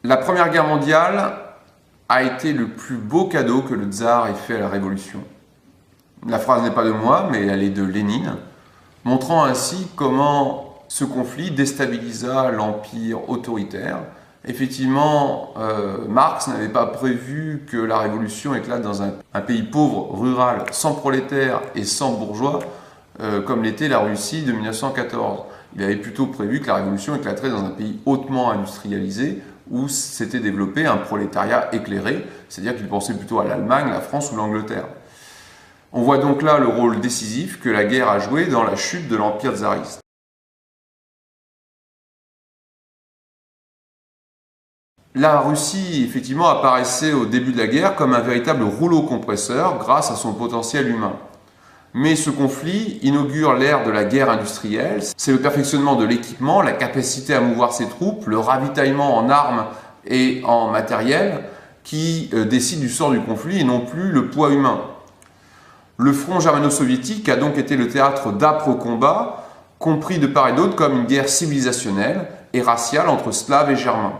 La Première Guerre mondiale a été le plus beau cadeau que le tsar ait fait à la Révolution. La phrase n'est pas de moi, mais elle est de Lénine, montrant ainsi comment ce conflit déstabilisa l'empire autoritaire. Effectivement, Marx n'avait pas prévu que la Révolution éclate dans un pays pauvre, rural, sans prolétaires et sans bourgeois, comme l'était la Russie de 1914. Il avait plutôt prévu que la Révolution éclaterait dans un pays hautement industrialisé, où s'était développé un prolétariat éclairé, c'est-à-dire qu'il pensait plutôt à l'Allemagne, la France ou l'Angleterre. On voit donc là le rôle décisif que la guerre a joué dans la chute de l'empire tsariste. La Russie, effectivement, apparaissait au début de la guerre comme un véritable rouleau compresseur grâce à son potentiel humain. Mais ce conflit inaugure l'ère de la guerre industrielle. C'est le perfectionnement de l'équipement, la capacité à mouvoir ses troupes, le ravitaillement en armes et en matériel qui décide du sort du conflit et non plus le poids humain. Le front germano-soviétique a donc été le théâtre d'âpres combats, compris de part et d'autre comme une guerre civilisationnelle et raciale entre Slaves et Germains.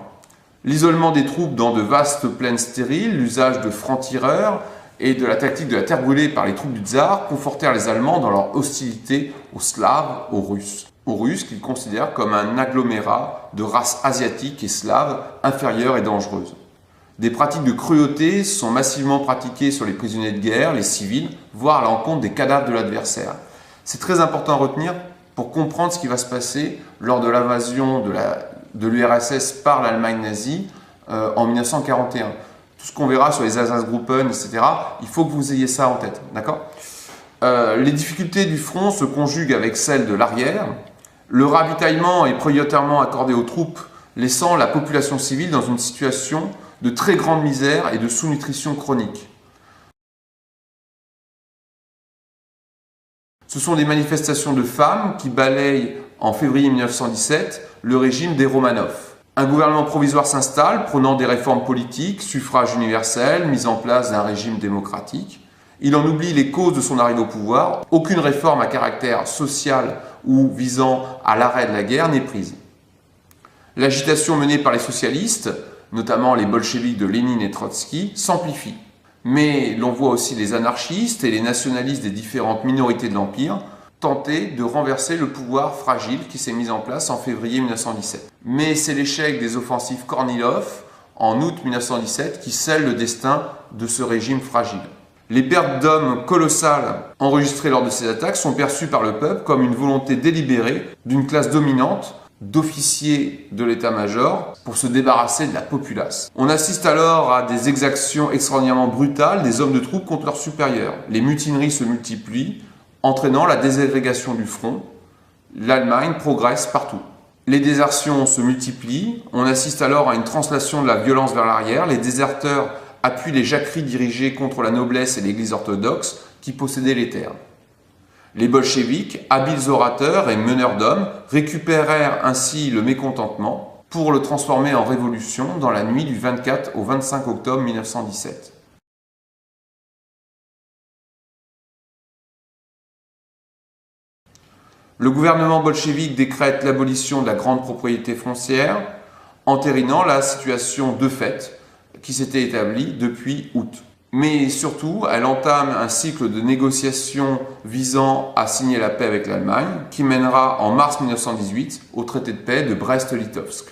L'isolement des troupes dans de vastes plaines stériles, l'usage de francs-tireurs et de la tactique de la terre brûlée par les troupes du tsar confortèrent les Allemands dans leur hostilité aux Slaves, aux Russes qu'ils considèrent comme un agglomérat de races asiatiques et slaves inférieures et dangereuses. Des pratiques de cruauté sont massivement pratiquées sur les prisonniers de guerre, les civils, voire à l'encontre des cadavres de l'adversaire. C'est très important à retenir pour comprendre ce qui va se passer lors de l'invasion de l'URSS par l'Allemagne nazie en 1941. Tout ce qu'on verra sur les Einsatzgruppen, etc., il faut que vous ayez ça en tête, d'accord ? Les difficultés du front se conjuguent avec celles de l'arrière. Le ravitaillement est prioritairement accordé aux troupes, laissant la population civile dans une situation de très grande misère et de sous-nutrition chronique. Ce sont des manifestations de femmes qui balayent en février 1917 le régime des Romanov. Un gouvernement provisoire s'installe, prônant des réformes politiques, suffrage universel, mise en place d'un régime démocratique. Il en oublie les causes de son arrivée au pouvoir. Aucune réforme à caractère social ou visant à l'arrêt de la guerre n'est prise. L'agitation menée par les socialistes, notamment les bolcheviks de Lénine et Trotsky, s'amplifie. Mais l'on voit aussi les anarchistes et les nationalistes des différentes minorités de l'Empire tenter de renverser le pouvoir fragile qui s'est mis en place en février 1917. Mais c'est l'échec des offensives Kornilov en août 1917 qui scelle le destin de ce régime fragile. Les pertes d'hommes colossales enregistrées lors de ces attaques sont perçues par le peuple comme une volonté délibérée d'une classe dominante d'officiers de l'état-major pour se débarrasser de la populace. On assiste alors à des exactions extraordinairement brutales des hommes de troupe contre leurs supérieurs. Les mutineries se multiplient, entraînant la désagrégation du front. L'Allemagne progresse partout. Les désertions se multiplient, on assiste alors à une translation de la violence vers l'arrière. Les déserteurs appuient les jacqueries dirigées contre la noblesse et l'église orthodoxe qui possédaient les terres. Les bolcheviks, habiles orateurs et meneurs d'hommes, récupérèrent ainsi le mécontentement pour le transformer en révolution dans la nuit du 24 au 25 octobre 1917. Le gouvernement bolchevique décrète l'abolition de la grande propriété foncière, entérinant la situation de fait qui s'était établie depuis août. Mais surtout, elle entame un cycle de négociations visant à signer la paix avec l'Allemagne, qui mènera en mars 1918 au traité de paix de Brest-Litovsk.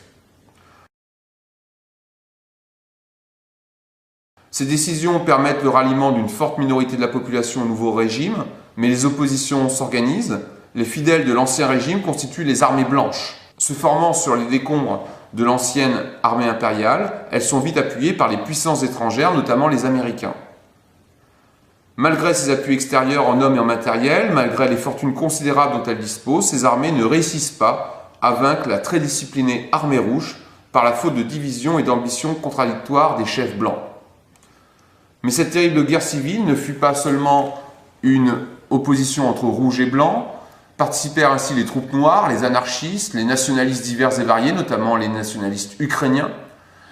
Ces décisions permettent le ralliement d'une forte minorité de la population au nouveau régime, mais les oppositions s'organisent. Les fidèles de l'ancien régime constituent les armées blanches. Se formant sur les décombres de l'ancienne armée impériale, elles sont vite appuyées par les puissances étrangères, notamment les Américains. Malgré ces appuis extérieurs en hommes et en matériel, malgré les fortunes considérables dont elles disposent, ces armées ne réussissent pas à vaincre la très disciplinée armée rouge par la faute de division et d'ambition contradictoires des chefs blancs. Mais cette terrible guerre civile ne fut pas seulement une opposition entre rouge et blanc. Participèrent ainsi les troupes noires, les anarchistes, les nationalistes divers et variés, notamment les nationalistes ukrainiens,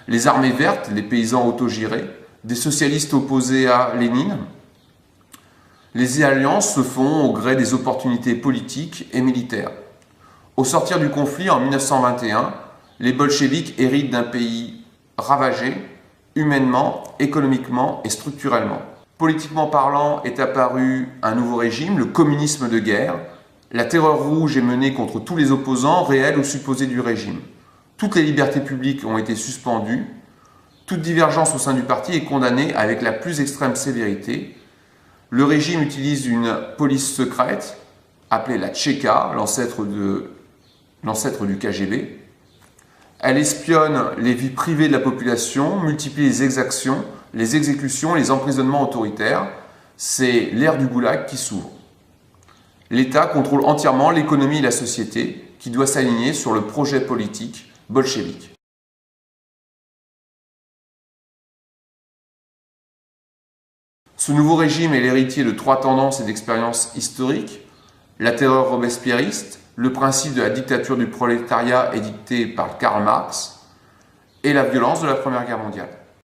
les armées vertes, les paysans autogérés, des socialistes opposés à Lénine. Les alliances se font au gré des opportunités politiques et militaires. Au sortir du conflit en 1921, les bolcheviks héritent d'un pays ravagé, humainement, économiquement et structurellement. Politiquement parlant, est apparu un nouveau régime, le communisme de guerre. La terreur rouge est menée contre tous les opposants, réels ou supposés du régime. Toutes les libertés publiques ont été suspendues. Toute divergence au sein du parti est condamnée avec la plus extrême sévérité. Le régime utilise une police secrète, appelée la Tchéka, l'ancêtre du KGB. Elle espionne les vies privées de la population, multiplie les exactions, les exécutions, les emprisonnements autoritaires. C'est l'ère du goulag qui s'ouvre. L'État contrôle entièrement l'économie et la société, qui doit s'aligner sur le projet politique bolchevique. Ce nouveau régime est l'héritier de trois tendances et d'expériences historiques: la terreur robespierriste, le principe de la dictature du prolétariat édicté par Karl Marx et la violence de la Première Guerre mondiale.